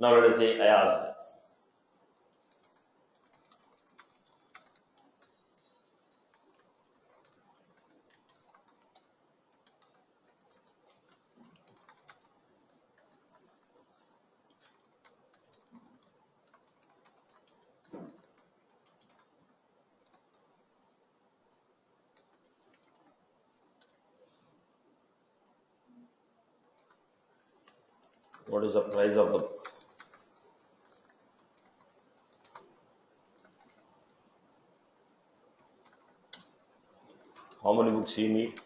Now let us say I asked. What is the price of the book? How many books you need?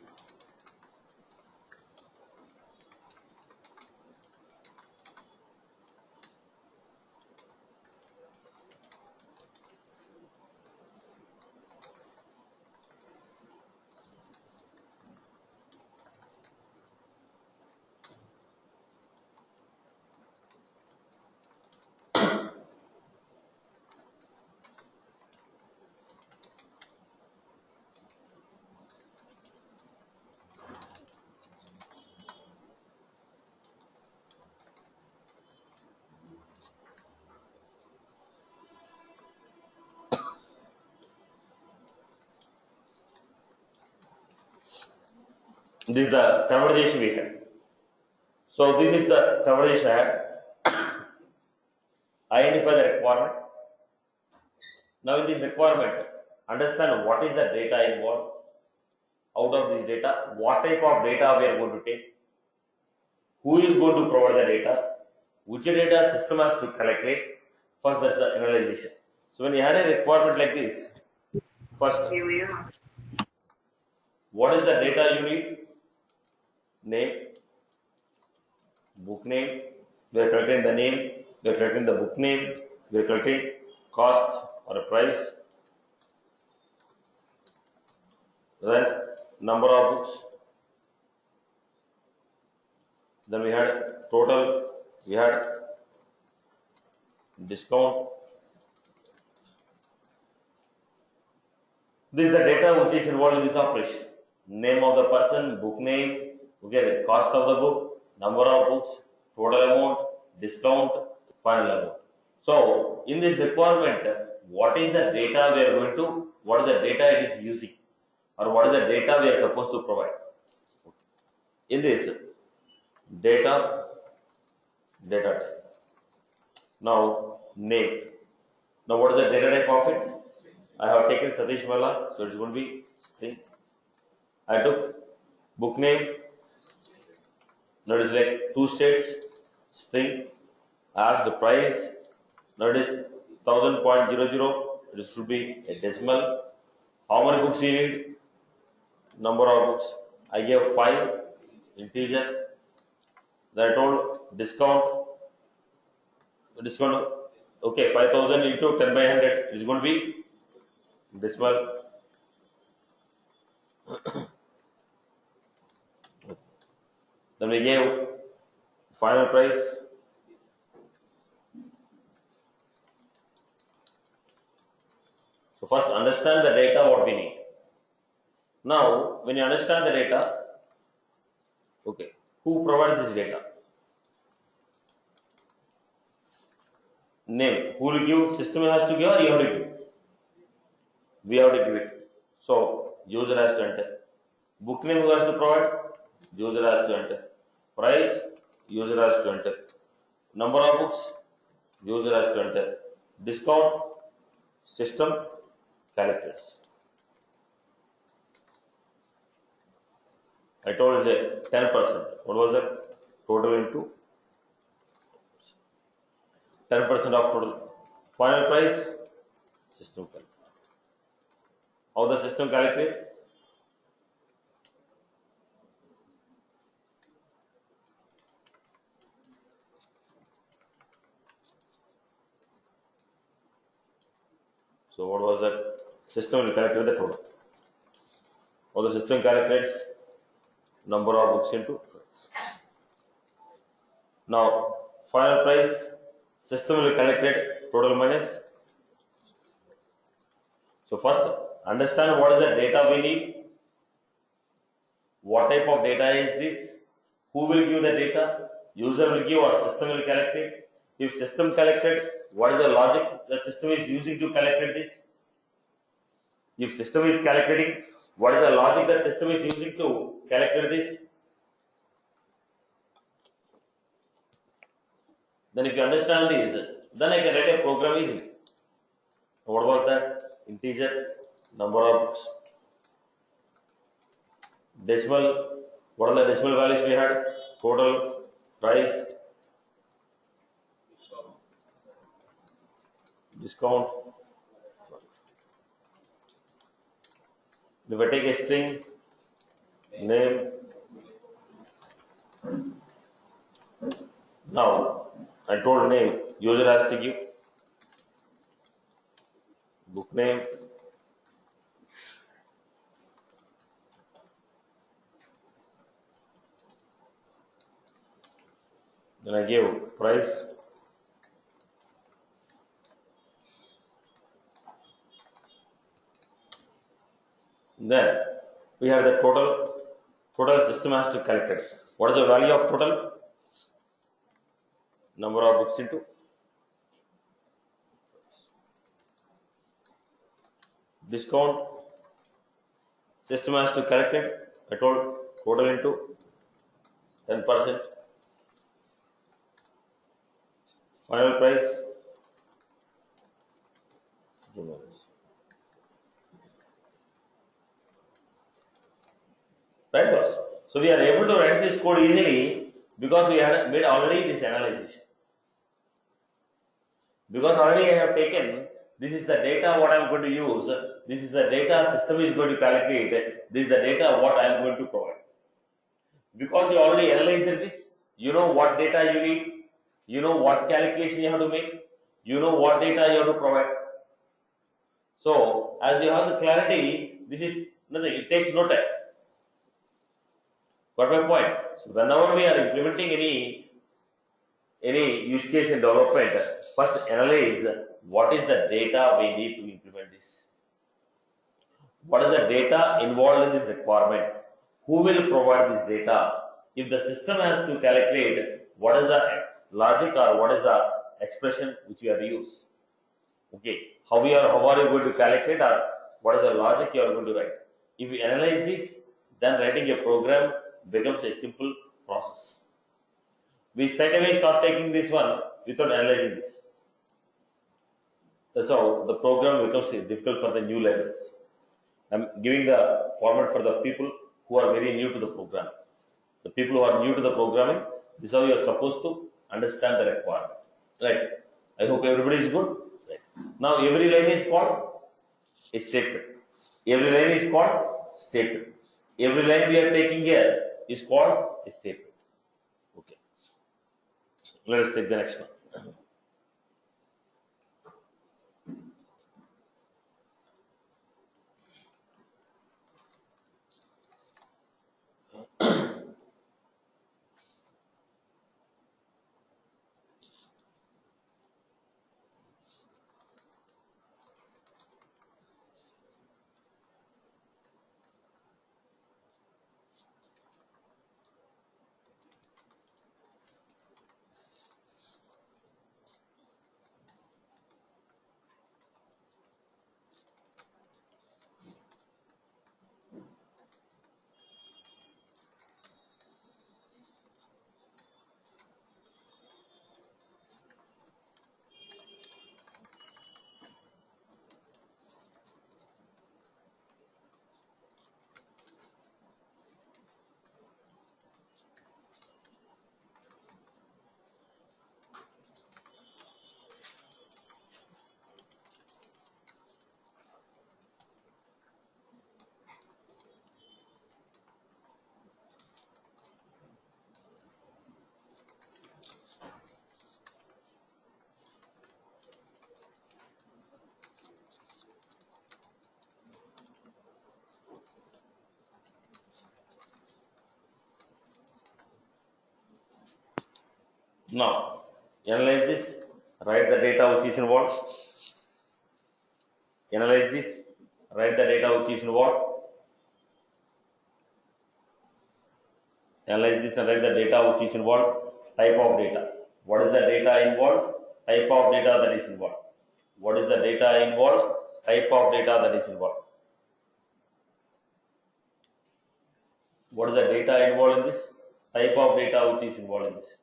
This is the conversation we had. So this is the conversation I had. Identify the requirement. Now in this requirement, understand what is the data involved. Out of this data, what type of data we are going to take, who is going to provide the data, which data system has to collect it. First, that's the analysis. So when you had a requirement like this, first, what is the data you need? Name, book name. We are collecting the name. We are collecting the book name. We are collecting cost or a price. Then number of books. Then we had total. We had discount. This is the data which is involved in this operation. Name of the person, book name, okay, the cost of the book, number of books, total amount, discount, final amount. So in this requirement, what is the data we are going to, what is the data it is using, or what is the data we are supposed to provide? In this data type. Now name. Now what is the data type of it? I have taken Satish Mala, so it's going to be string. I took book name. Now it is like 2 states, string. I asked the price. Now it is 1000.00. It should be a decimal. How many books you need? Number of books. I gave 5, integer. Then I told discount. Discount. Okay, 5000 into 10 by 100 is going to be decimal. Then we gave final price. So first understand the data what we need. Now when you understand the data, okay, who provides this data? Name. Who will give? System has to give or you have to give? We have to give it. So user has to enter. Book name who has to provide? User has to enter. Price, user has to enter. Number of books, user has to enter. Discount, system calculates. I told it 10%. What was that? Total into 10% of total. Final price, system calculate. How the system calculate? So what was that? System will calculate the total. Or the system calculates number of books into price. Now final price, system will calculate total minus. So first understand what is the data we need. What type of data is this? Who will give the data? User will give or system will calculate. If system collected, what is the logic that system is using to calculate this? If system is calculating, what is the logic that system is using to calculate this? Then if you understand this, then I can write a program easily. What was that? Integer, number of books. Decimal, what are the decimal values we had? Total, price, discount. If I take a string, name, now I told name, user has to give book name, then I give price, then we have the total system has to calculate. What is the value of total? Number of books into discount, system has to calculate. I told total into 10%, final price, right boss? So we are able to write this code easily because we had made already this analysis. Because already I have taken, this is the data what I am going to use, this is the data system is going to calculate, this is the data what I am going to provide. Because you already analyzed this, you know what data you need, you know what calculation you have to make, you know what data you have to provide. So, as you have the clarity, this is nothing, it takes no time. Got my point? So, whenever we are implementing any use case in development, first analyze what is the data we need to implement this. What is the data involved in this requirement? Who will provide this data? If the system has to calculate, what is the logic or what is the expression which you have to use? Okay, how are you going to calculate or what is the logic you are going to write? If you analyze this, then writing a program becomes a simple process. We straight away start taking this one without analyzing this. That's how the program becomes difficult for the new learners. I'm giving the format for the people who are very new to the program. The people who are new to the programming, this is how you are supposed to understand the requirement. Right? I hope everybody is good. Right. Now every line is called a statement. Every line is called statement. Every line we are taking here is called a statement. Okay. Let us take the next one. Now, analyze this, write the data which is involved. Analyze this, write the data which is involved. Analyze this and write the data which is involved. Type of data. What is the data involved? Type of data that is involved. What is the data involved? Type of data that is involved. What is the data involved in this? Type of data which is involved in this.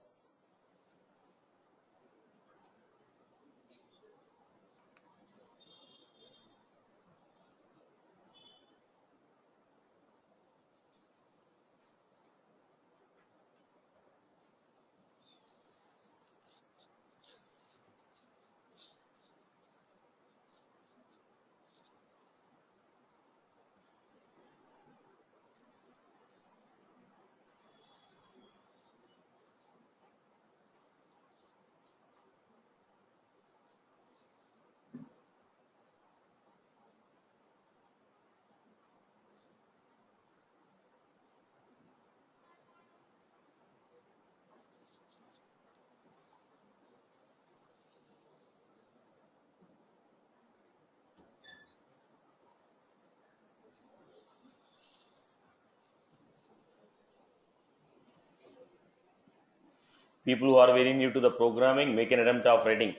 People who are very new to the programming, make an attempt of writing.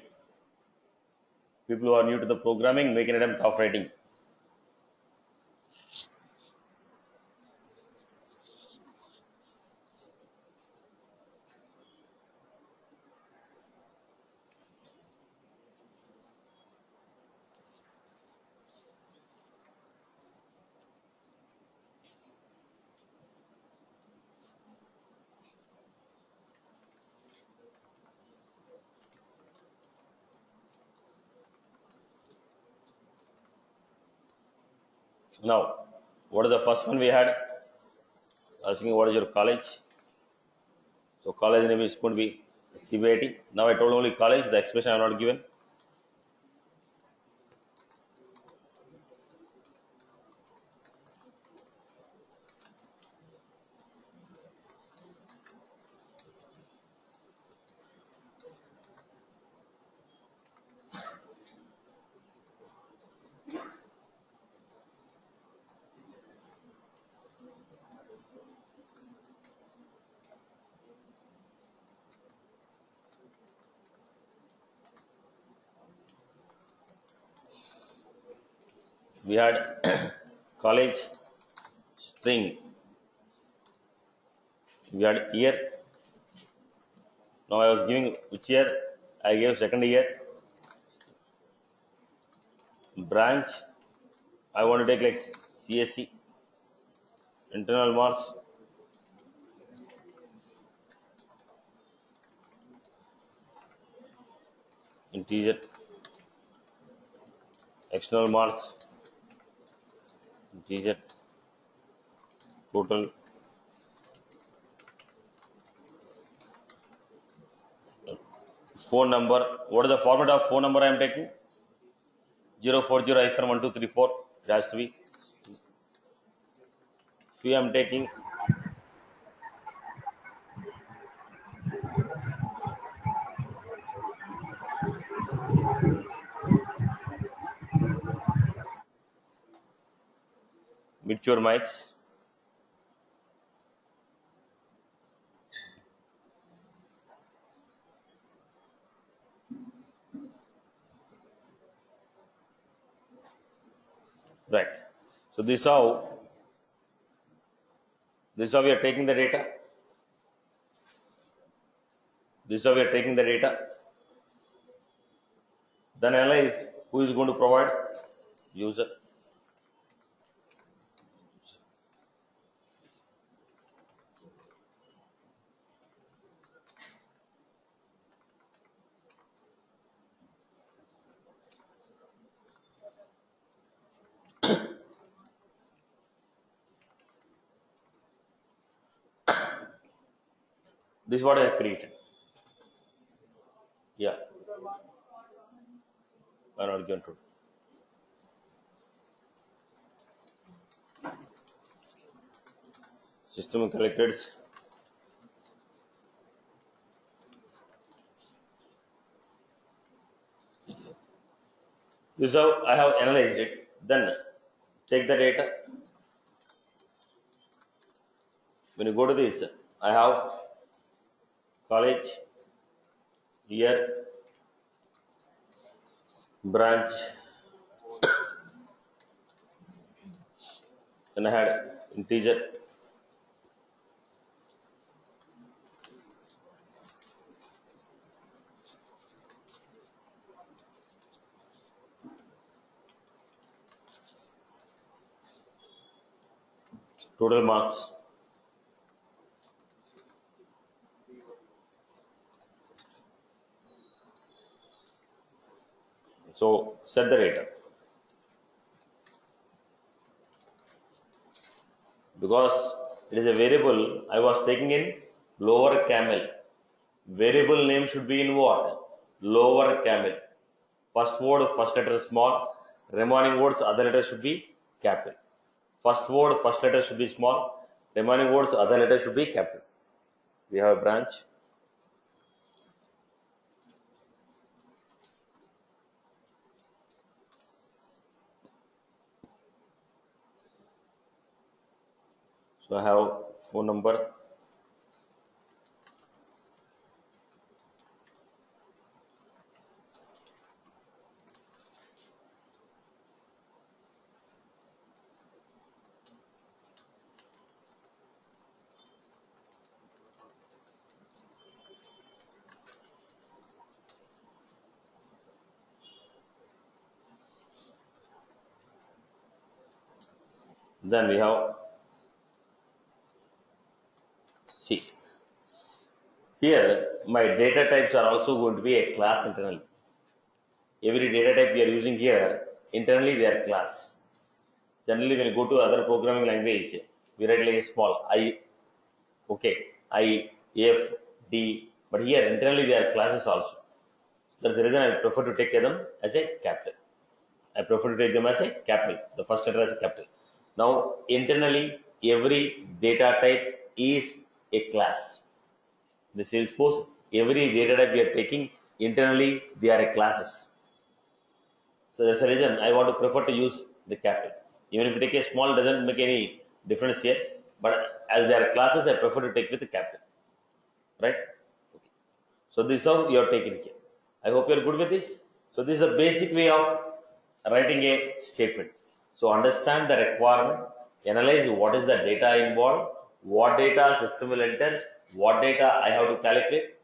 People who are new to the programming, make an attempt of writing. Now, what is the first one we had? Asking what is your college? So college name is going to be CBIT. Now I told only college, the expression I have not given. We had college string. We had year. Now I was giving which year? I gave second year. Branch. I want to take like CSC. Internal marks. Integer. External marks. Integer. Total. Phone number. What is the format of phone number I am taking? 040-1234. It has to be. Fee I am taking. Mute your mics. Right. So this is how we are taking the data. This is how we are taking the data. Then analyze who is going to provide. User. This is what I have created. Yeah. I'm not going to. System collected. This is how I have analyzed it. Then take the data. When you go to this, I have college Here branch, then I had integer, total marks. So set the data. Because it is a variable, I was taking in lower camel. Variable name should be in what? Lower camel. First word, first letter small. Remaining words, other letters should be capital. First word, first letter should be small. Remaining words, other letters should be capital. We have a branch. So I have phone number. Then we have C. Here my data types are also going to be a class internally. Every data type we are using here, internally they are class. Generally when you go to other programming language, we write like a small I, okay, I, F, D, but here internally they are classes also. That's the reason I prefer to take them as a capital. I prefer to take them as a capital, the first letter as a capital. Now internally every data type is a class. The Salesforce, every data type we are taking, internally they are classes. So that's the reason I want to prefer to use the capital. Even if you take a small, doesn't make any difference here. But as they are classes, I prefer to take with the capital. Right? Okay. So this is how you are taking here. I hope you are good with this. So this is the basic way of writing a statement. So understand the requirement, analyze what is the data involved, what data system will enter, what data I have to calculate,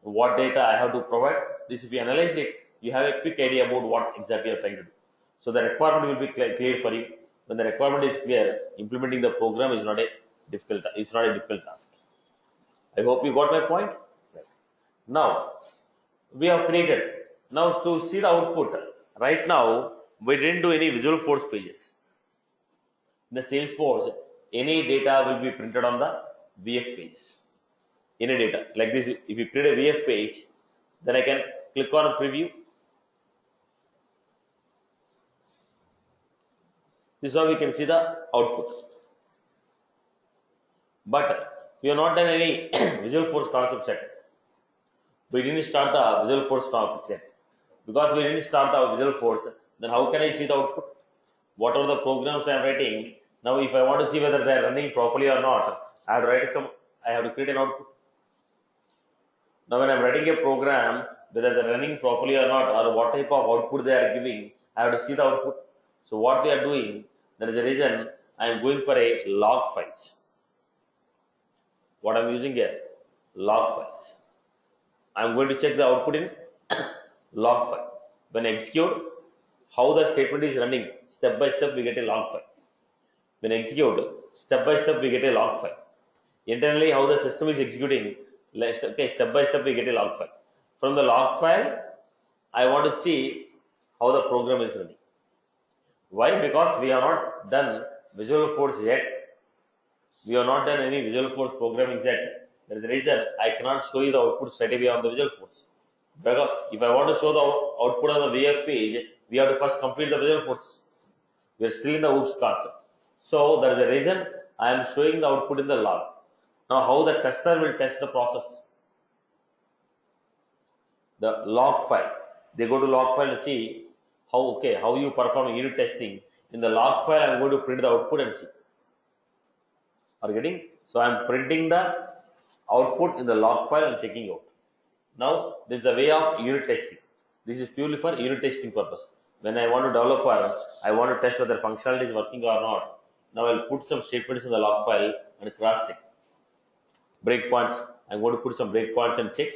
what data I have to provide. This, if you analyze it, you have a quick idea about what exactly you are trying to do. So the requirement will be clear for you. When the requirement is clear, implementing the program is not a difficult. It's not a difficult task. I hope you got my point. Right. Now we have created. Now to see the output. Right now we didn't do any Visualforce pages. In the Salesforce, any data will be printed on the VF pages. Any data like this, if you create a VF page, then I can click on preview. This is how we can see the output. But we have not done any Visualforce concept set. We didn't start the Visualforce concept set. Because we didn't start the Visualforce, then how can I see the output? What are the programs I am writing? Now if I want to see whether they are running properly or not, I have to write I have to create an output. Now when I am writing a program, whether they are running properly or not, or what type of output they are giving, I have to see the output. So what we are doing, that is the reason I am going for a log files. What I am using here, log files. I am going to check the output in log file. When I execute, how the statement is running, step by step we get a log file. When I execute, step by step we get a log file. Internally how the system is executing, okay, step by step we get a log file. From the log file, I want to see how the program is running. Why? Because we have not done Visualforce yet. We have not done any Visualforce programming yet. That is the reason I cannot show you the output straight away on the Visualforce. Because if I want to show the output on the VF page, we have to first complete the Visualforce. We are still in the OOPS concept. So that is the reason I am showing the output in the log. Now how the tester will test the process? The log file. They go to log file to see how you perform unit testing. In the log file, I am going to print the output and see. Are you getting? So I am printing the output in the log file and checking out. Now this is a way of unit testing. This is purely for unit testing purpose. When I want to develop I want to test whether functionality is working or not. Now I'll put some statements in the log file and cross check. Breakpoints. I'm going to put some breakpoints and check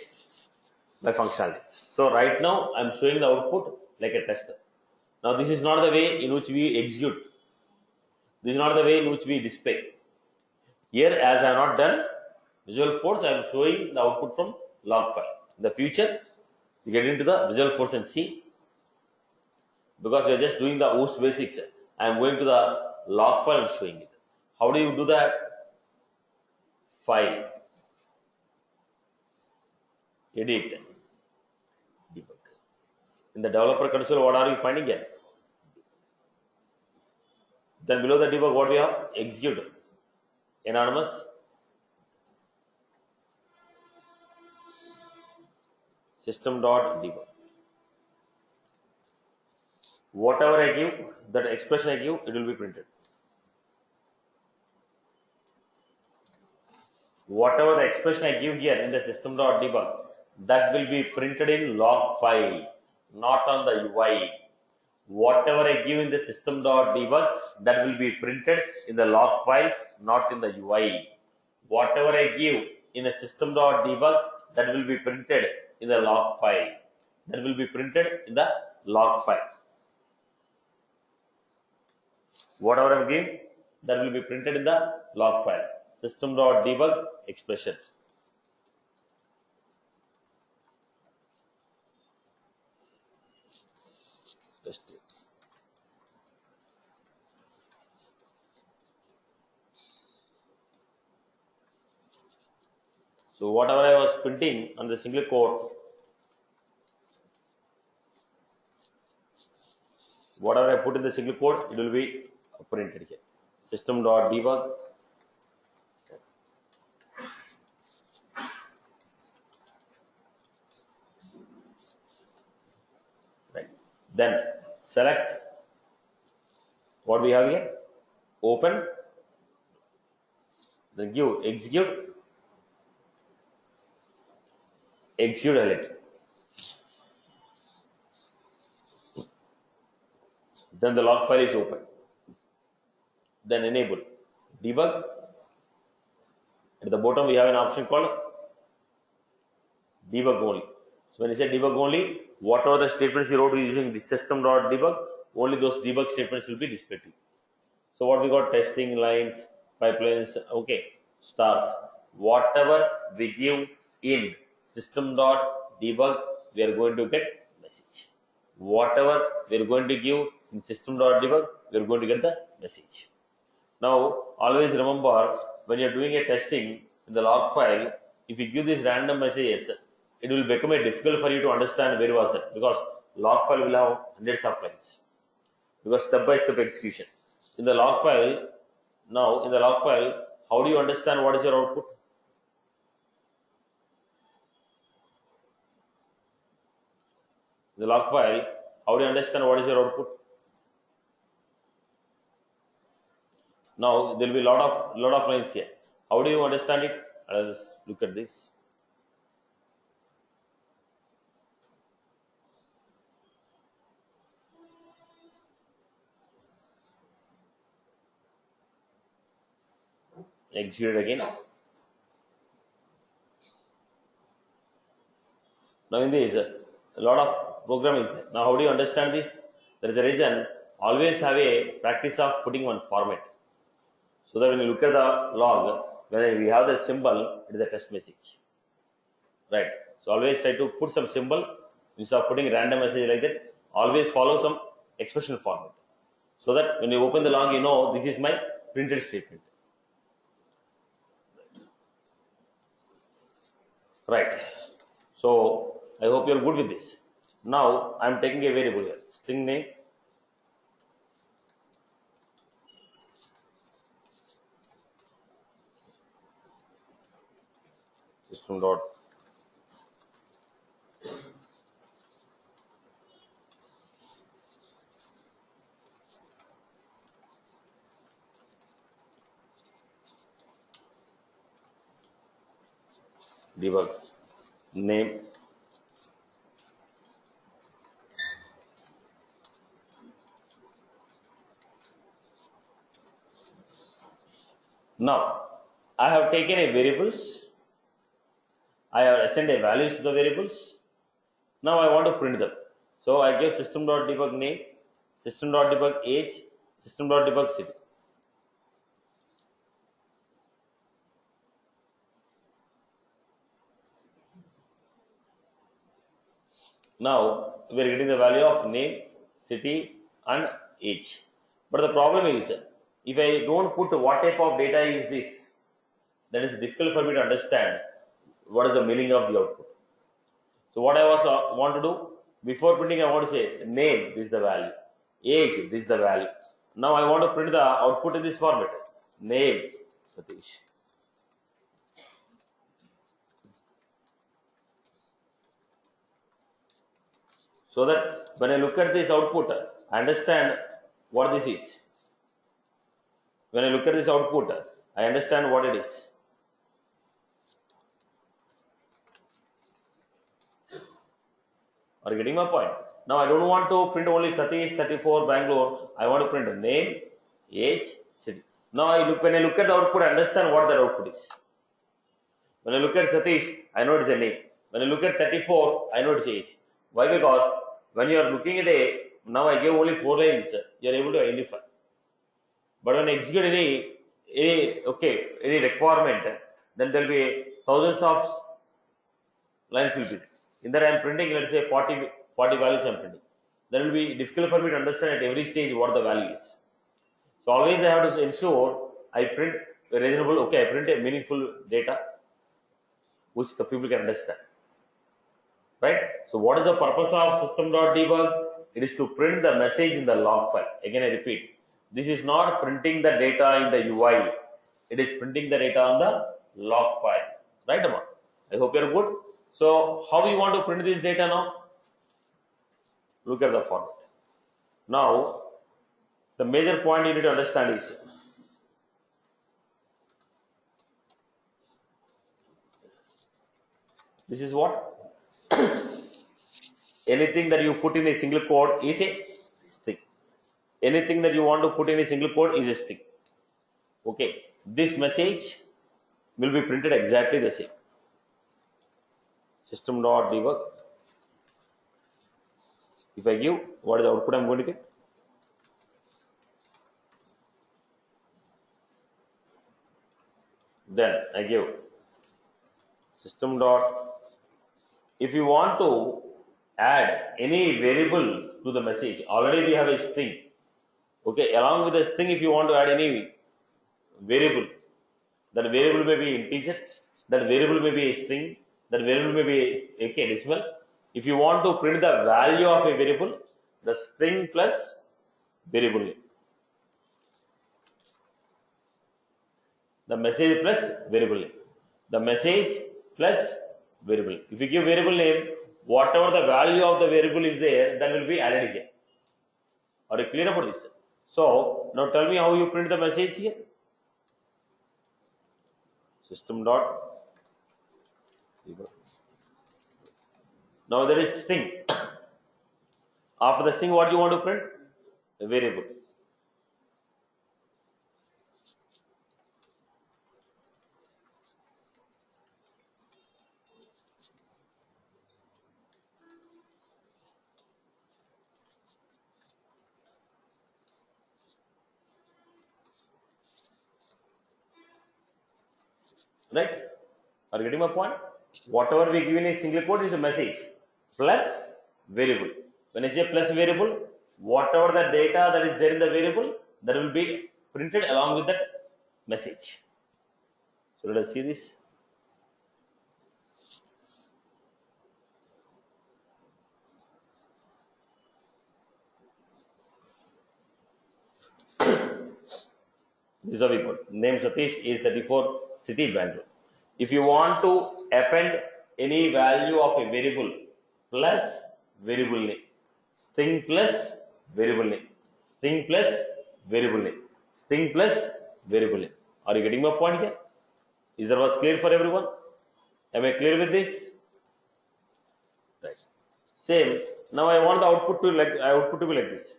my functionality. So right now I'm showing the output like a tester. Now this is not the way in which we execute. This is not the way in which we display. Here, as I have not done Visual Force, I am showing the output from log file. In the future, we get into the Visual Force and see, because we are just doing the OOPS basics. I am going to the log file and showing it. How do you do that? File, edit, debug. In the developer console, what are you finding here? Then below the debug, what we have? Execute, anonymous, system.debug. Whatever I give, that expression I give, it will be printed. Whatever the expression I give here in the system.debug, that will be printed in log file, not on the UI. Whatever I give in the system.debug, that will be printed in the log file, not in the UI. Whatever I give in a system.debug, that will be printed in the log file. That will be printed in the log file. Whatever I am giving, that will be printed in the log file. System.debug expression. Test it. So whatever I was printing on the single quote, whatever I put in the single quote, it will be printed here. System.debug. Right. Then select what we have here. Open. Then give execute. Execute highlight. Then the log file is open. Then enable debug. At the bottom we have an option called debug only. So when you say debug only, whatever the statements you wrote using the system.debug, only those debug statements will be displayed to you. So what we got? Testing lines, pipelines, okay, stars. Whatever we give in system.debug, we are going to get message. Whatever we are going to give in system.debug, we are going to get the message. Now, always remember, when you are doing a testing in the log file, if you give these random messages, it will become difficult for you to understand where was that, because log file will have hundreds of lines, because step by step execution. In the log file, now in the log file, how do you understand what is your output? In the log file, how do you understand what is your output? Now there will be lot of lines here. How do you understand it? Let's look at this. Execute it again. Now in this, a lot of program is there. Now how do you understand this? There is a reason. Always have a practice of putting one format, so that when you look at the log, when we have the symbol, it is a test message, right? So always try to put some symbol instead of putting random message like that. Always follow some expression format, so that when you open the log, you know this is my printed statement, right? So I hope you are good with this. Now I am taking a variable here, string name. System dot debug name Now I have taken a variables, I have assigned a values to the variables. Now I want to print them. So I give system.debug name, system.debug age, system.debug city. Now we are getting the value of name, city and age. But the problem is, if I don't put what type of data is this, then it's difficult for me to understand what is the meaning of the output. So what I want to do, before printing I want to say name, this is the value, age, this is the value. Now I want to print the output in this format, name Satish. So that when I look at this output, I understand what this is. When I look at this output, I understand what it is. Are you getting my point? Now I don't want to print only Satish 34 Bangalore. I want to print name, age, city. Now when I look at the output, I understand what the output is. When I look at Satish, I know it's a name. When I look at 34, I know it's age. Why? Because when you are looking at now I gave only 4 lines, you are able to identify. But when I execute any requirement, then there will be thousands of lines will be. In that I am printing, let's say 40 values I am printing. Then it will be difficult for me to understand at every stage what the value is. So always I have to ensure I print a reasonable, I print a meaningful data which the people can understand. Right? So what is the purpose of system.debug? It is to print the message in the log file. Again I repeat, this is not printing the data in the UI. It is printing the data on the log file. Right, Amma? I hope you are good. So how we want to print this data now? Look at the format. Now the major point you need to understand is, this is what? Anything that you put in a single code is a string. Anything that you want to put in a single code is a string. Okay, this message will be printed exactly the same. System.debug. If I give, what is the output I am going to get? Then I give system dot. If you want to add any variable to the message, already we have a string. Okay, along with the string, if you want to add any variable, that variable may be integer, that variable may be a string, that variable may be a decimal. If you want to print the value of a variable, the string plus variable name, the message plus variable name, the message plus variable name. If you give variable name, whatever the value of the variable is there, that will be added here. Are you clear about this? So now tell me how you print the message here. System dot. Now there is string. After the string, what do you want to print? A variable. Right? Are you getting my point? Whatever we give in a single code is a message plus variable. When I say plus variable, whatever the data that is there in the variable, that will be printed along with that message. So let us see this. This is how we put. Name Satish, is 34, city Bangalore. If you want to append any value of a variable plus variable name, string plus variable name, string plus variable name, string plus variable name. Are you getting my point here? Is that was clear for everyone? Am I clear with this? Right. Same. Now I want the output to be like this.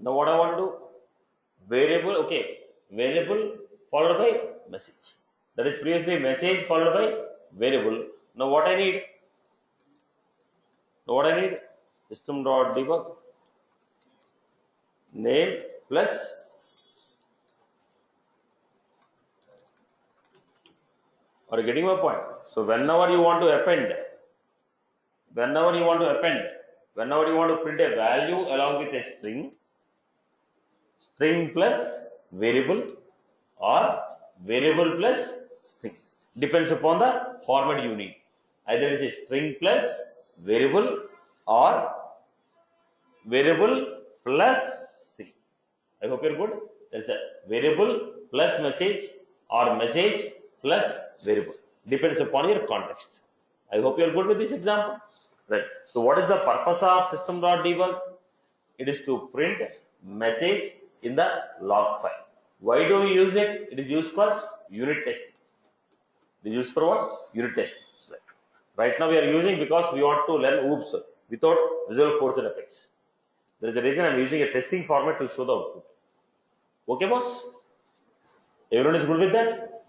Now what I want to do? Variable, okay. Variable followed by message. That is previously message followed by variable. Now what I need? Now what I need? System.debug name plus. Are you getting my point? So whenever you want to append, whenever you want to print a value along with a string plus variable or variable plus string, depends upon the format you need. Either it is a string plus variable or variable plus string. I hope you're good. There's a variable plus message or message plus variable. Depends upon your context. I hope you're good with this example. Right. So what is the purpose of system.debug? It is to print message in the log file. Why do we use it? It is used for unit testing. It is used for what? Unit testing. Right now we are using because we want to learn OOPS without Visual Force and Apex. There is a reason I am using a testing format to show the output. Okay, boss? Everyone is good with that?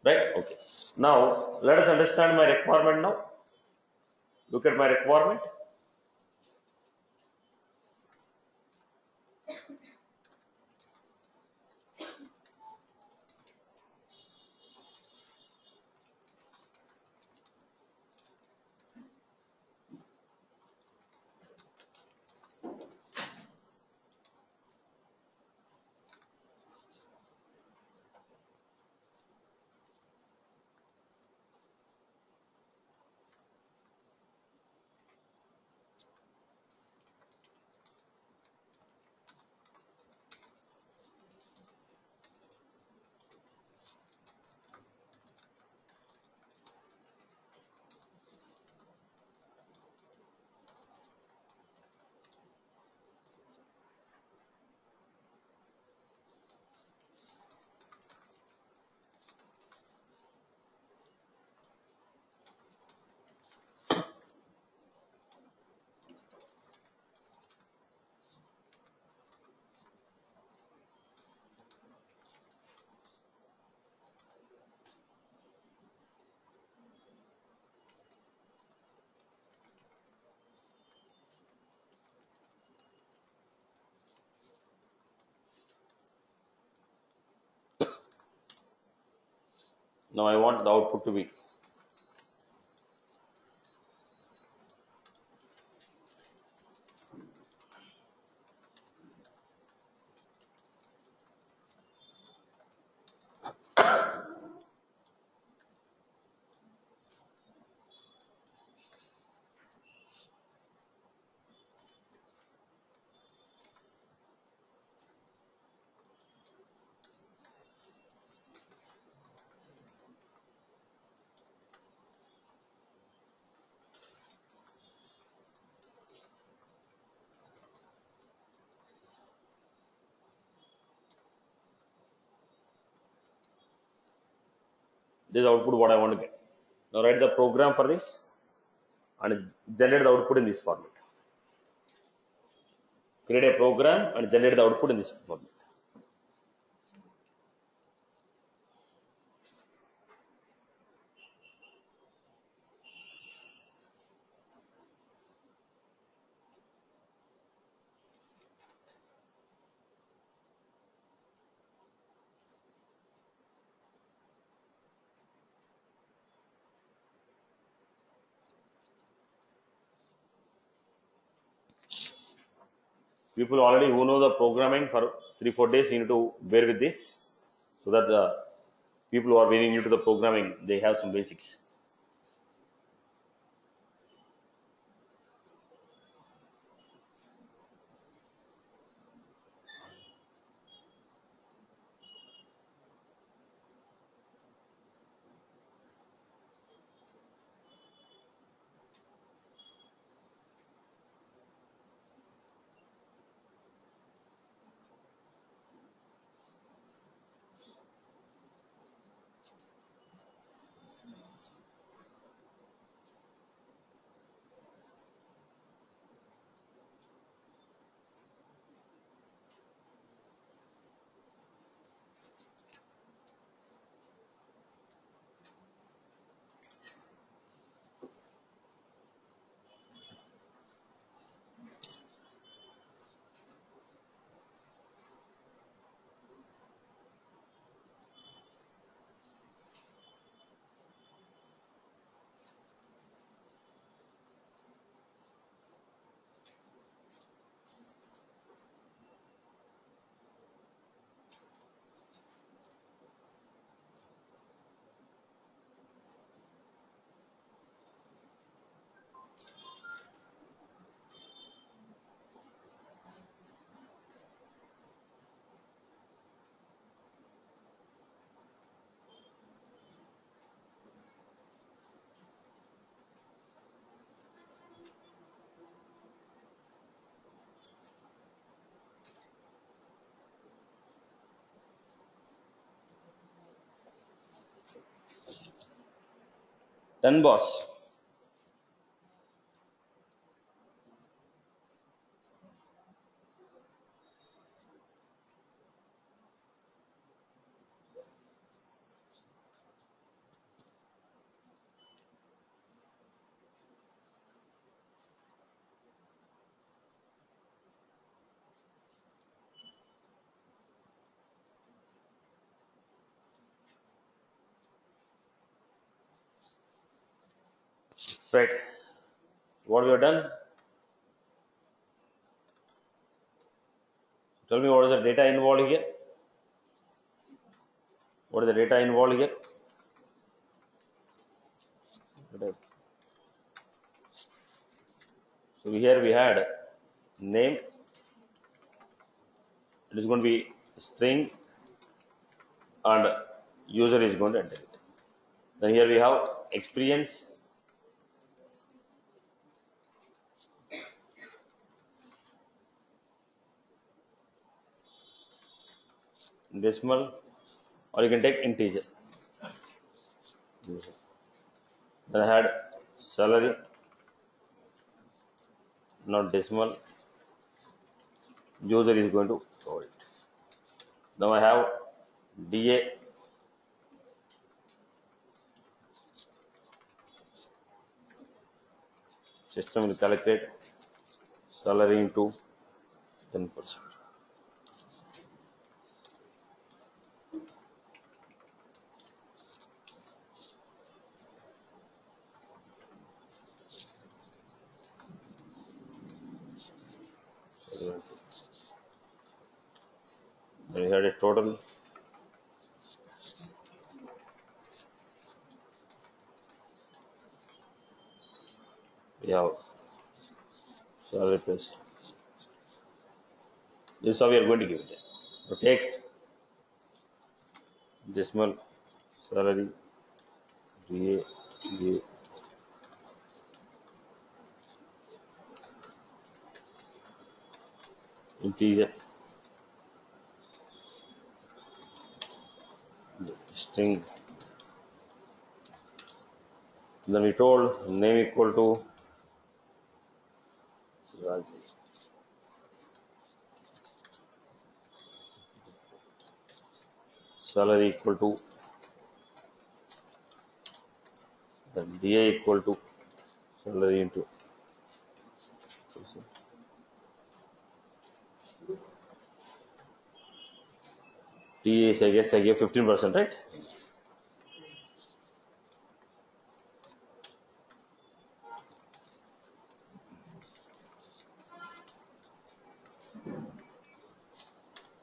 Right? Okay. Now, let us understand my requirement now. Look at my requirement. Now I want the output to be this output what I want to get. Now write the program for this and generate the output in this format. Create a program and generate the output in this format. People already who know the programming for 3-4 days, you need to bear with this, so that the people who are very new to the programming, they have some basics. Done, boss. Right. What we have done? Tell me what is the data involved here? What is the data involved here? So here we had name. It is going to be string, and user is going to enter it. Then here we have experience. Decimal, or you can take integer. Then I had salary, not decimal. User is going to throw it. Now I have DA. System will calculate salary into 10%. Then we had a total. We have salary plus. This is how we are going to give it. So take decimal, salary, DA, integer, string. Then we told name equal to salary equal to, then DA equal to salary into. DA is, I guess, I gave 15%, right?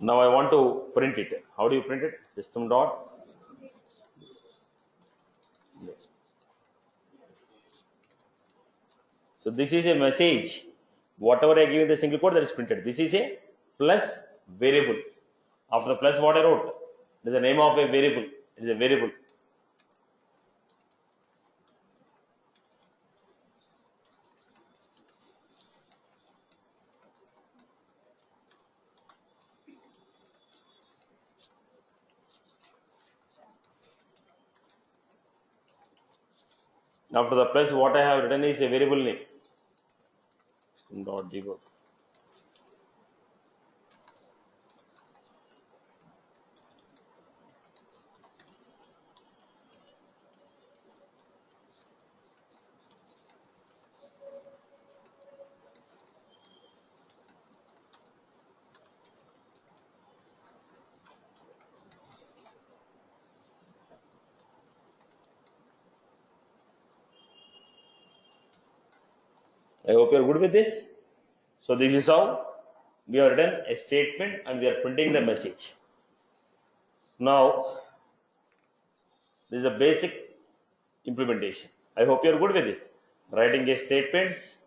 Now I want to print it. How do you print it? System dot. So this is a message. Whatever I give in the single quote, that is printed. This is a plus variable. After the plus, what I wrote? It is the name of a variable. It is a variable. After the plus, what I have written is a variable name. Dot debug. I hope you are good with this. So this is how we have written a statement and we are printing the message. Now, this is a basic implementation. I hope you are good with this. Writing a statements,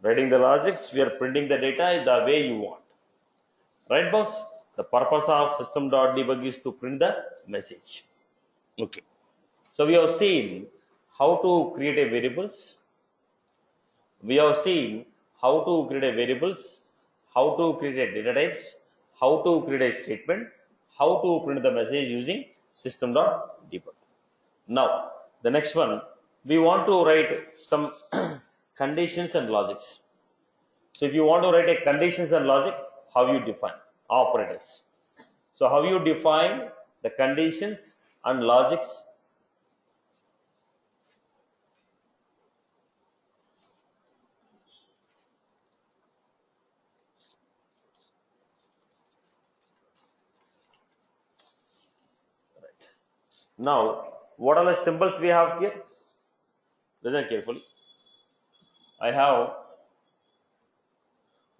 writing the logics, we are printing the data the way you want. Right, boss? The purpose of system.debug is to print the message. Okay. So we have seen how to create a variables. We have seen how to create a variables, how to create a data types, how to create a statement, how to print the message using system.debug. Now, the next one, we want to write some conditions and logics. So if you want to write a conditions and logic, how you define operators? So how you define the conditions and logics? Now, what are the symbols we have here? Listen carefully. I have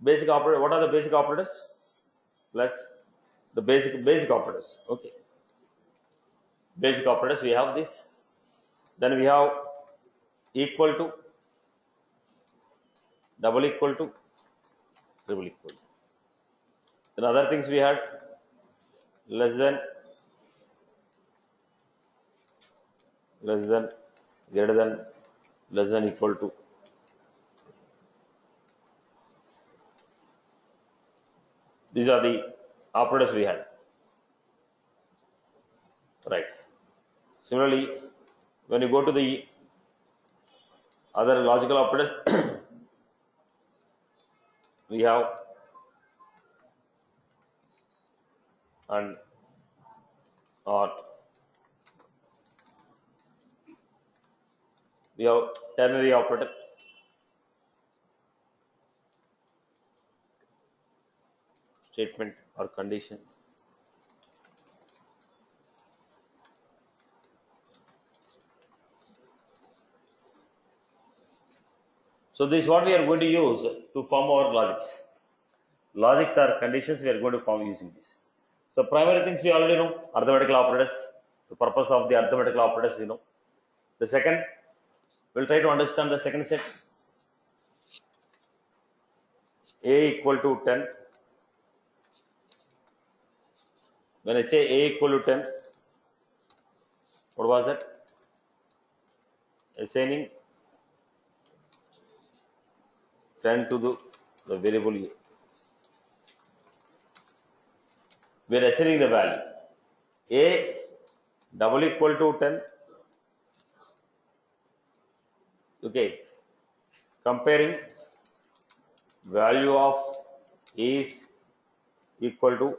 basic operator. What are the basic operators? Plus the basic operators. Okay. Basic operators, we have this. Then we have equal to, double equal to, triple equal to. Then other things we had less than, greater than, less than, equal to. These are the operators we had. Right. Similarly, when you go to the other logical operators, we have and or. We have ternary operator. Statement or condition. So this is what we are going to use to form our logics. Logics are conditions we are going to form using this. So primary things we already know, arithmetical operators. The purpose of the arithmetical operators we know. The second, we'll try to understand the second set. A equal to 10. When I say A equal to 10, what was that? Assigning 10 to the variable A. We are assigning the value. A double equal to 10. Okay. Comparing value of A is equal to,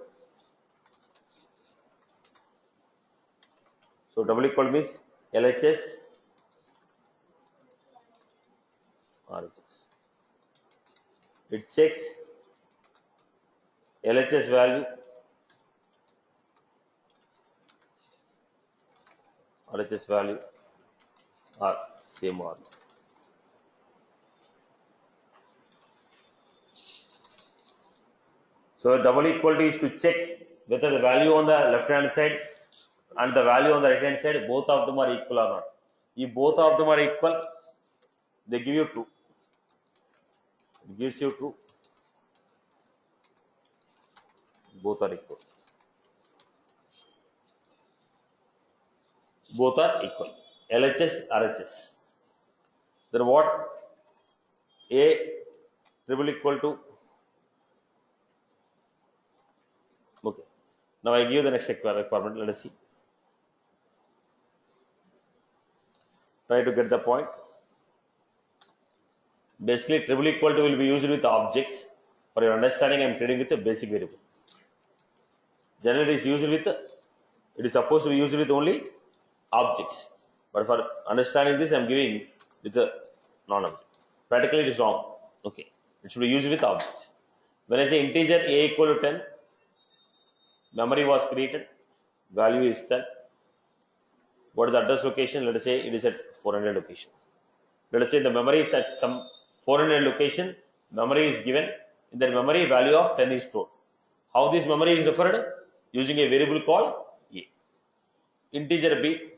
so double equal means LHS RHS. It checks LHS value, RHS value are same or not. So double equal to is to check whether the value on the left hand side and the value on the right hand side, both of them are equal or not. If both of them are equal, they give you true. It gives you true. Both are equal. Both are equal. LHS, RHS. Then what? A triple equal to. Okay. Now I give the next requirement. Let us see. Try to get the point. Basically, triple equal to will be used with objects. For your understanding, I am creating with a basic variable. Generally, it is supposed to be used with only objects. But for understanding this, I am giving with the non-object. Practically, it is wrong. Okay. It should be used with objects. When I say integer A equal to 10, memory was created, value is 10. What is the address location? Let us say it is at 400 location. Let us say the memory is at some 400 location, memory is given, in that memory value of 10 is stored. How this memory is referred? Using a variable called A. Integer B,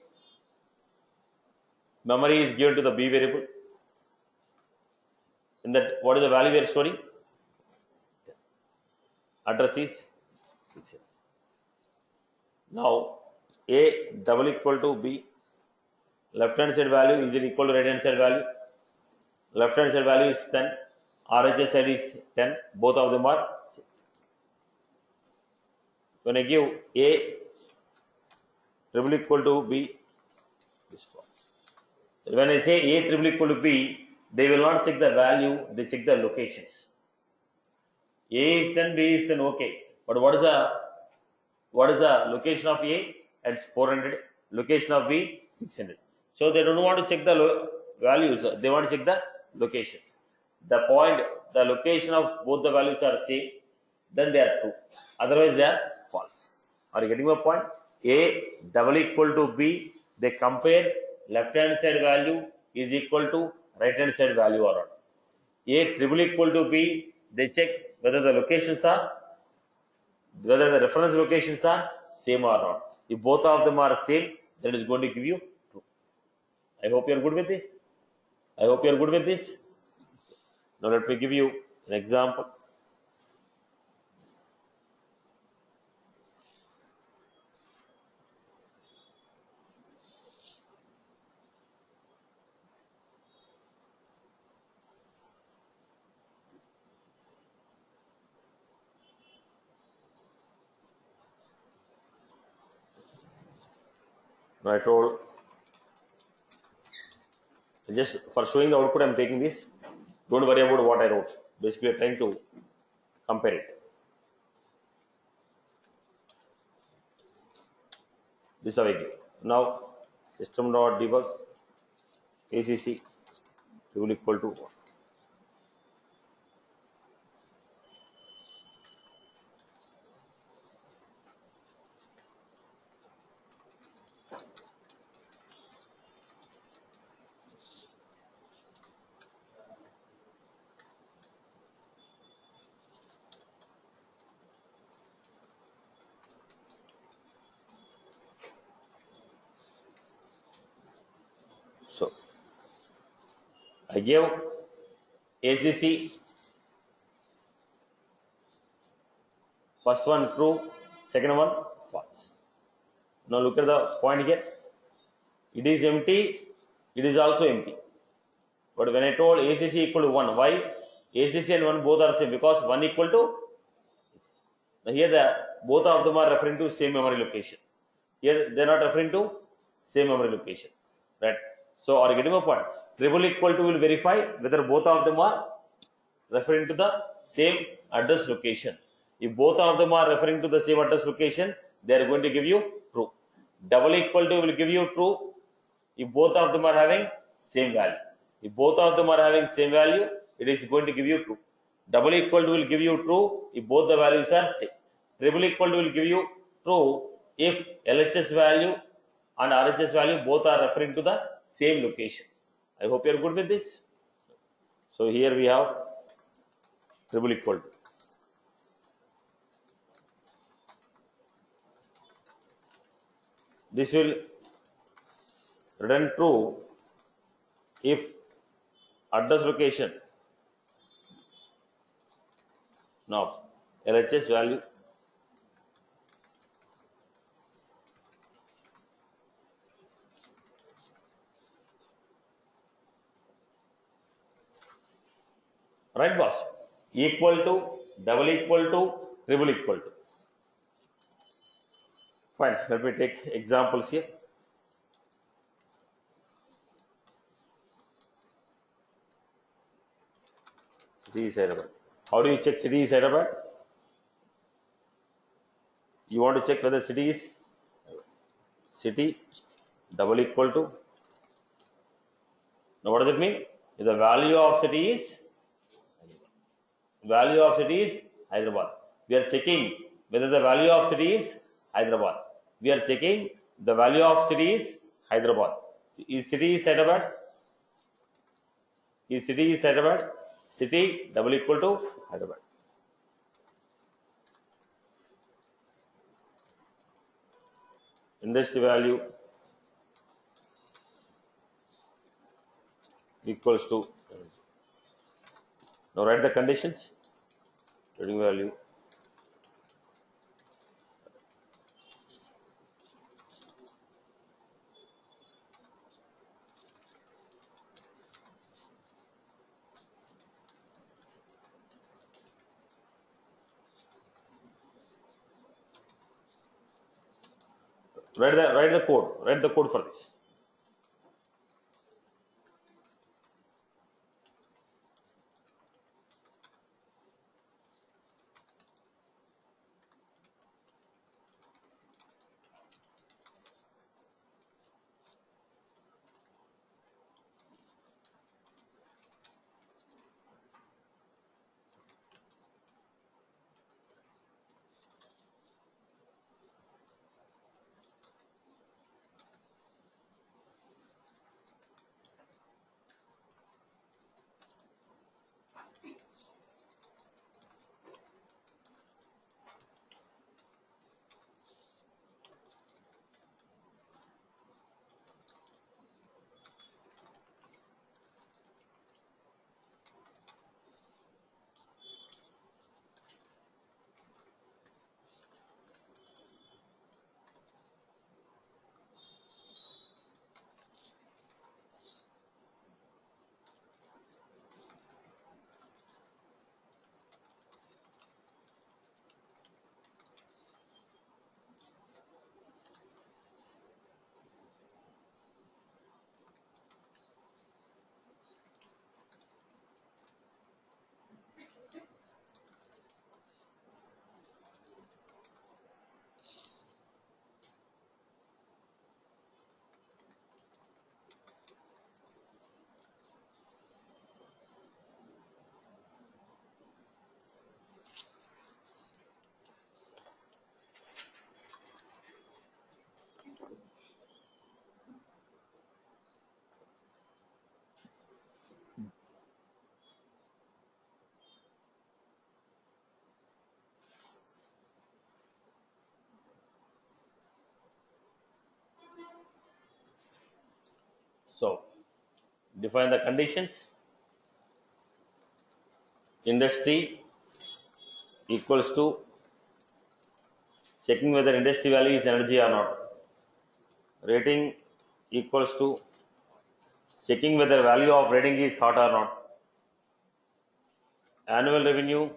memory is given to the B variable. In that, what is the value we are storing? Address is 6. Now, A double equal to B, left hand side value is equal to right hand side value. Left hand side value is 10, RHS side is 10, both of them are same. When I give A triple equal to B, this false. When I say A triple equal to B, they will not check the value, they check the locations. A is then, B is then, okay. But what is the location of A? At 400. Location of B, 600. So they don't want to check the values, they want to check the locations. The point, the location of both the values are same, then they are true. Otherwise they are false. Are you getting my point? A double equal to B, they compare left hand side value is equal to right hand side value or not. A triple equal to B, they check whether the locations are, whether the reference locations are same or not. If both of them are same, then it is going to give you true. I hope you are good with this. I hope you are good with this. Now let me give you an example. I told, just for showing the output I am taking this. Don't worry about what I wrote. Basically I am trying to compare it. This is how I give. Now system.debug ACC will equal to 1. So I gave ACC, first one true, second one false. Now look at the point here. It is empty, it is also empty. But when I told ACC equal to 1, why? ACC and 1 both are same, because 1 equal to, now here both of them are referring to same memory location. Here they are not referring to same memory location, right? So are you getting my point? Triple equal to will verify whether both of them are referring to the same address location. If both of them are referring to the same address location, they are going to give you true. Double equal to will give you true if both of them are having same value. If both of them are having same value, it is going to give you true. Double equal to will give you true if both the values are same. Triple equal to will give you true if LHS value and RHS value both are referring to the same location. I hope you are good with this. So here we have triple equal to. This will return true if address location of LHS value right boss equal to, double equal to, triple equal to. Fine, let me take examples here. City is Hyderabad. How do you check city is Hyderabad? You want to check whether city is city double equal to. Now what does it mean? If the value of city is Hyderabad. We are checking whether the value of city is Hyderabad. We are checking the value of city is Hyderabad. Is city is Hyderabad? Is city is Hyderabad? City double equal to Hyderabad. Industry value equals to. Now write the conditions. Trading value write the code for this. So define the conditions. Industry equals to checking whether industry value is energy or not. Rating equals to checking whether value of rating is hot or not. Annual revenue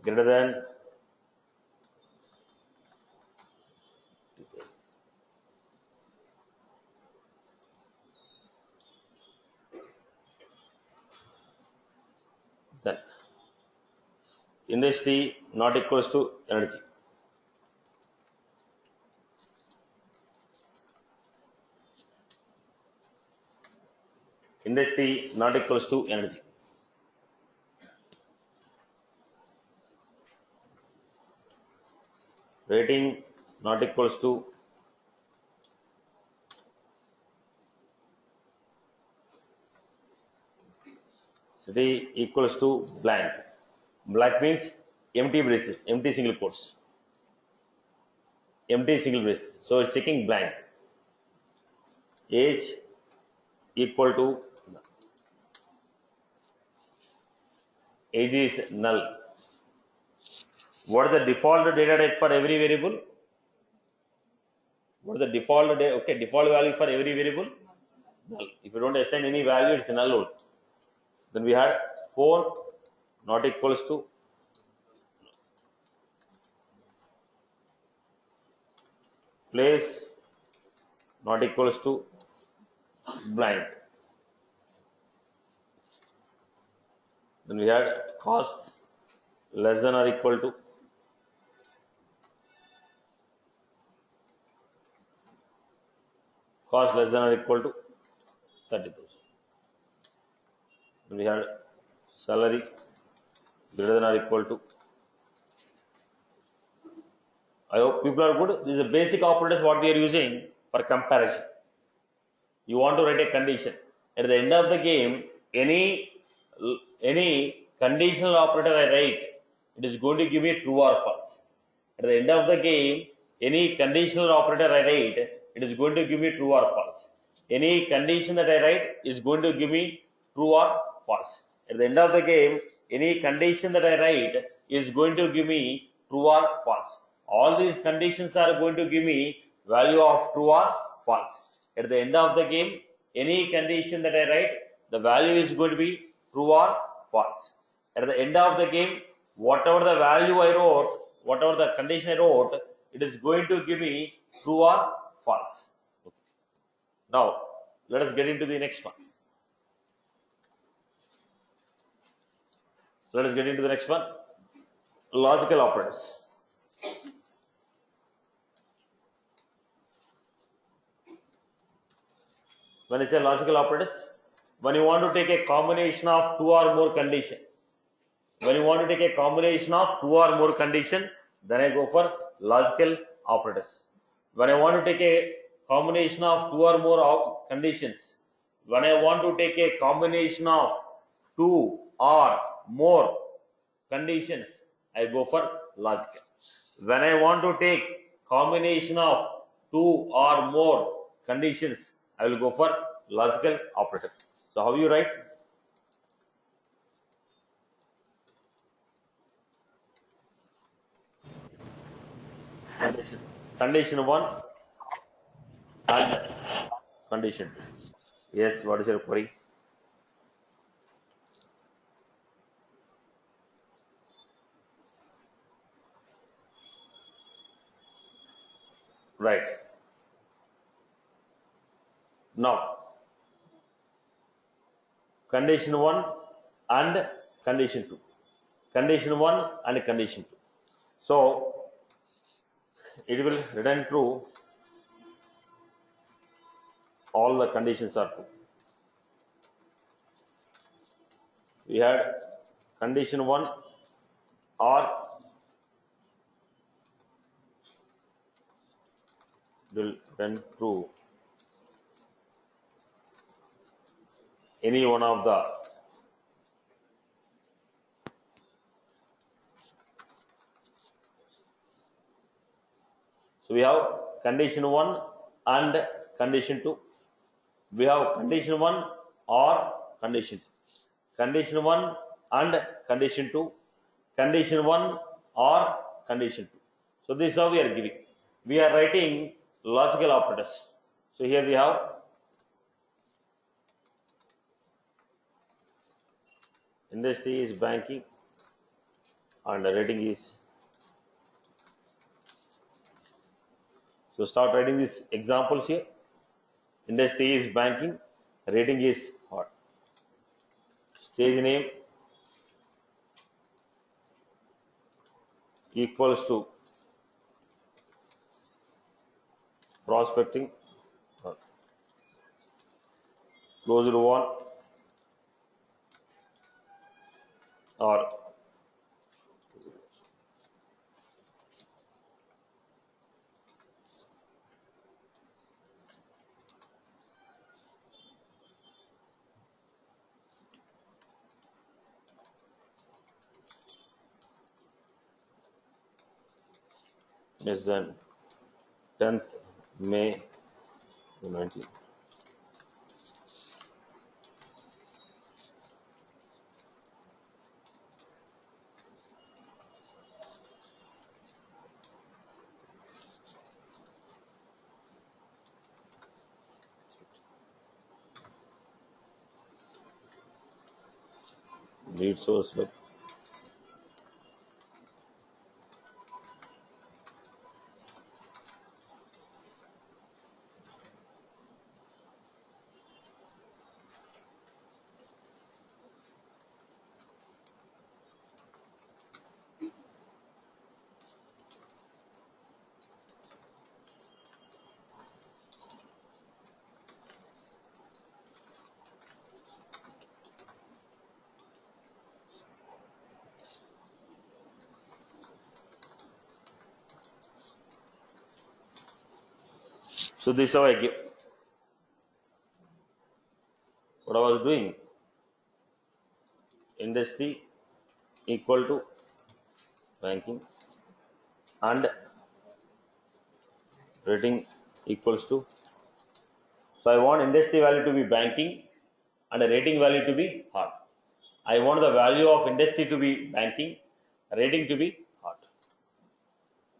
greater than then industry not equals to energy. Industry not equals to energy. Rating not equals to city equals to blank. Blank means empty braces, empty single quotes. Empty single braces. So it's checking blank. Age equal to age is null. What is the default data type for every variable? What is the default default value for every variable? Null. If you don't assign any value, it's null. Then we had phone not equals to place not equals to blank. Then we had cost less than or equal to cost less than or equal to 30,000. Then we had salary greater than or equal to. I hope people are good. This is the basic operators what we are using for comparison. You want to write a condition. At the end of the game, any conditional operator I write, it is going to give me true or false. At the end of the game, any conditional operator I write, it is going to give me true or false. Any condition that I write is going to give me true or false. At the end of the game, any condition that I write is going to give me true or false. All these conditions are going to give me value of true or false. At the end of the game, any condition that I write, the value is going to be true or false. At the end of the game, whatever the value I wrote, whatever the condition I wrote, it is going to give me true or false. Okay. Now, let us get into the next one. Let us get into the next one. Logical operators. When I say logical operators, when you want to take a combination of two or more condition, when you want to take a combination of two or more condition, then I go for logical operators. When I want to take a combination of two or more conditions, when I want to take a combination of two or more conditions, I go for logical. When I want to take combination of two or more conditions, I will go for logical operator. So how you write? Condition 1 and condition 2. Yes, what is your query? Right. Now, condition 1 and condition 2. Condition 1 and condition 2. So, it will return true. All the conditions are true. We had condition 1 or will return true. Any one of the so we have condition 1 and condition 2. We have condition 1 or condition 2. Condition 1 and condition 2. Condition 1 or condition 2. So this is how we are giving. We are writing logical operators. So here we have industry is banking and the rating is. So start writing these examples here. Industry is banking, rating is hot. Stage name equals to prospecting, closed one or less than 10th May 2019. Lead source web. So this is how I give. What I was doing, industry equal to banking and rating equals to. So I want industry value to be banking and a rating value to be hot. I want the value of industry to be banking, rating to be hot.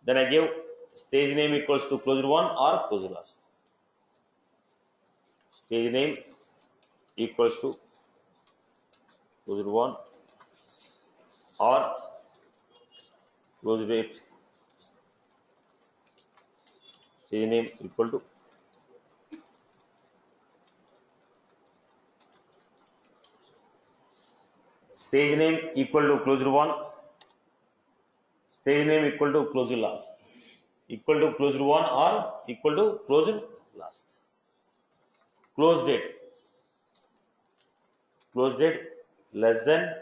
Then I give stage name equals to closed one or closed last. Stage name equals to closed one or closed date. Stage name equal to stage name equal to closed one, stage name equal to closed last, equal to closed one or equal to closed last. Close date less than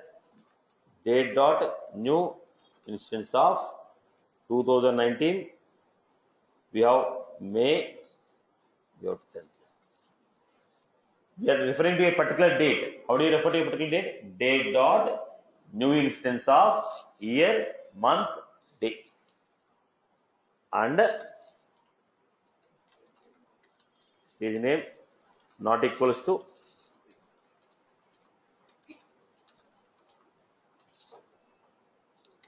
date dot new instance of 2019. We have May, we have 10th. We are referring to a particular date. How do you refer to a particular date? Date dot new instance of year, month, day. And stage name not equals to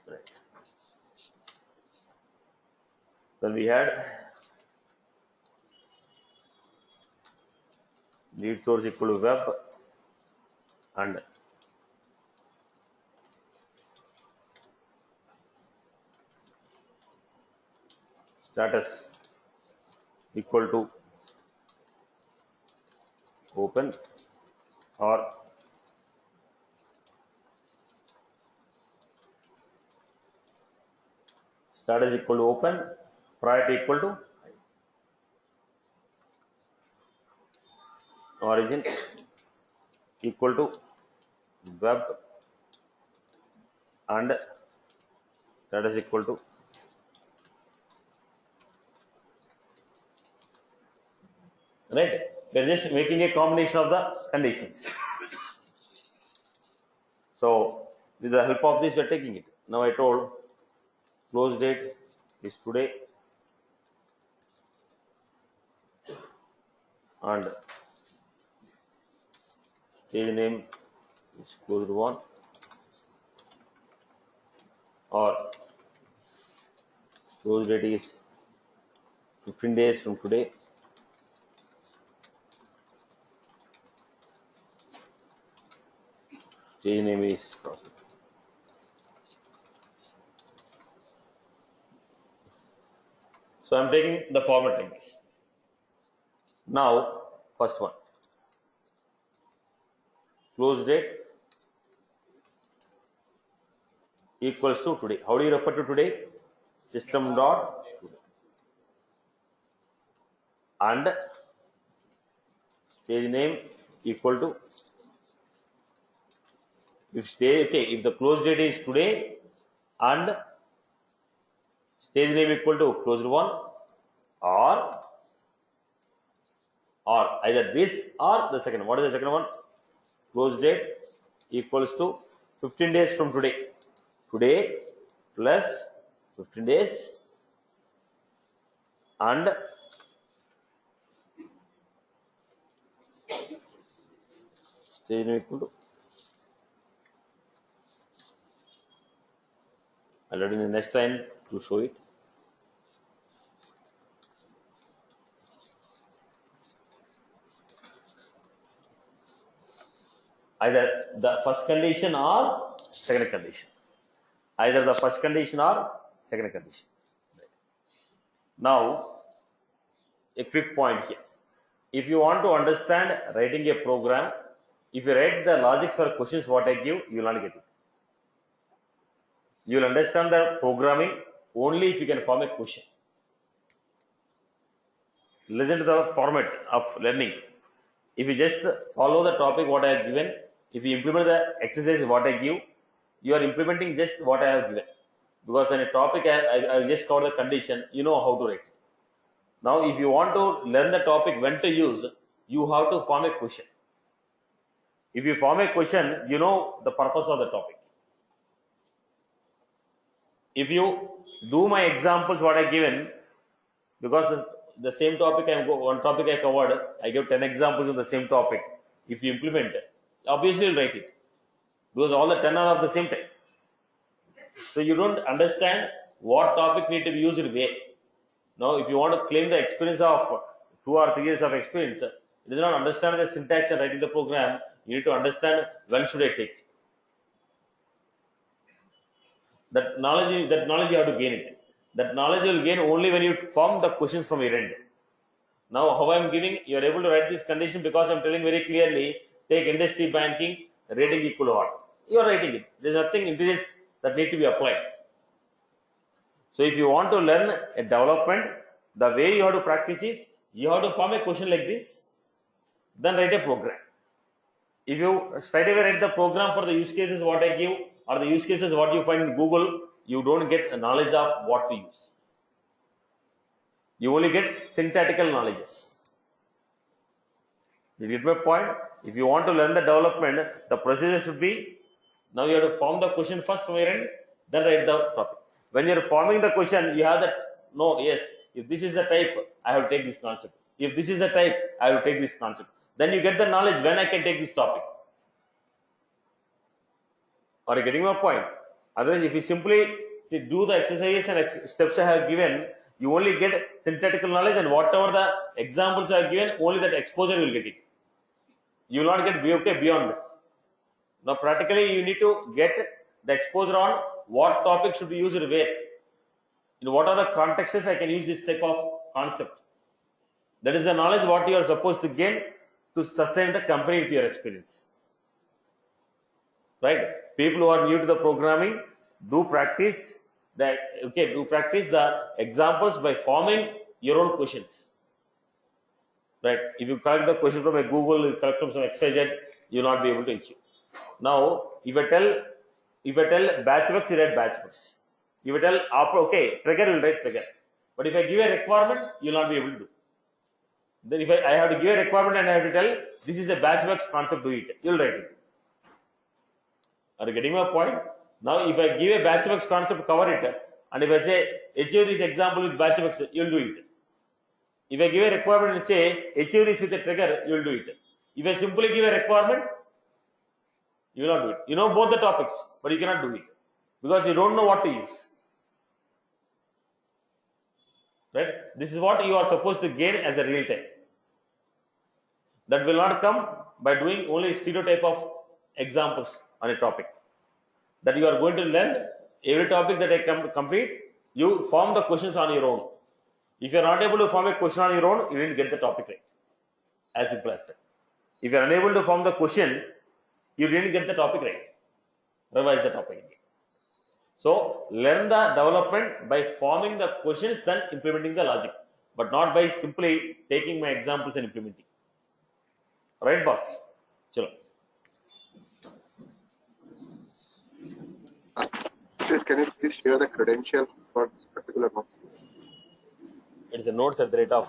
right. Then we had lead source equal to web and status equal to open or status equal to open, priority equal to origin equal to web and status equal to right. We are just making a combination of the conditions. So with the help of this we are taking it. Now I told close date is today, and stage name is closed one, or close date is 15 days from today. Stage name is prospect. So I'm taking the format like this. Now, first one, close date equals to today. How do you refer to today? System dot today. And stage name equal to, if the close date is today and stage name equal to closed one, or either this or the second. What is the second one? Close date equals to 15 days from today. Today plus 15 days and stage name equal to, I'll add in the next line to show it. Either the first condition or second condition. Either the first condition or second condition. Now, a quick point here. If you want to understand writing a program, if you write the logics for questions what I give, you will not get it. You will understand the programming only if you can form a question. Listen to the format of learning. If you just follow the topic what I have given, if you implement the exercise what I give, you are implementing just what I have given. Because in a topic I just cover the condition, you know how to write it. Now, if you want to learn the topic when to use, you have to form a question. If you form a question, you know the purpose of the topic. If you do my examples what I given, because the same topic one topic I covered, I give 10 examples on the same topic. If you implement it, obviously you'll write it, because all the 10 are of the same type. So you don't understand what topic need to be used where. Now, if you want to claim the experience of 2 or 3 years of experience, it does not understand the syntax and writing the program. You need to understand when should I take. That knowledge you have to gain it. That knowledge you will gain only when you form the questions from your end. Now, how I am giving, you are able to write this condition because I am telling very clearly, take industry banking, rating equal to what? You are writing it. There is nothing intelligence that need to be applied. So, if you want to learn a development, the way you have to practice is, you have to form a question like this, then write a program. If you straight away write the program for the use cases what I give, or the use cases what you find in Google, you don't get a knowledge of what to use. You only get syntactical knowledges. You get my point? If you want to learn the development, the procedure should be, now you have to form the question first from your end, then write the topic. When you are forming the question, you have that, no, yes, if this is the type, I have to take this concept. If this is the type, I will take this concept. Then you get the knowledge when I can take this topic. Are you getting my point? Otherwise, if you simply do the exercises and steps I have given, you only get syntactical knowledge, and whatever the examples I have given, only that exposure you will get it. You will not get beyond that. Now, practically, you need to get the exposure on what topic should be used where. In what are the contexts I can use this type of concept. That is the knowledge what you are supposed to gain to sustain the company with your experience. Right? People who are new to the programming, do practice the examples by forming your own questions. Right? If you collect the question from a Google, you collect from some XYZ, you will not be able to achieve. Now, if I tell batchworks, you write batchworks. If I tell trigger, will write trigger. But if I give a requirement, you will not be able to do. Then if I have to give a requirement and I have to tell, this is a batchworks concept, do it, you will write it. Are you getting my point? Now, if I give a batchworks concept, cover it, and if I say, achieve this example with batchworks, you will do it. If I give a requirement and say achieve this with a trigger, you will do it. If I simply give a requirement, you will not do it. You know both the topics, but you cannot do it because you don't know what to use. Right? This is what you are supposed to gain as a real time. That will not come by doing only stereotype of examples on a topic. That you are going to learn every topic that I complete, you form the questions on your own. If you are not able to form a question on your own, you didn't get the topic right. As simple as that. If you are unable to form the question, you didn't get the topic right. Revise the topic again. So, learn the development by forming the questions, then implementing the logic, but not by simply taking my examples and implementing. Right, boss? Chalo. Can you please share the credential for this particular note? It is a notes at the rate of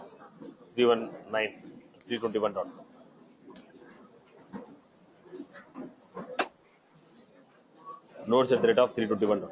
321.com. Notes at the rate of 321.com.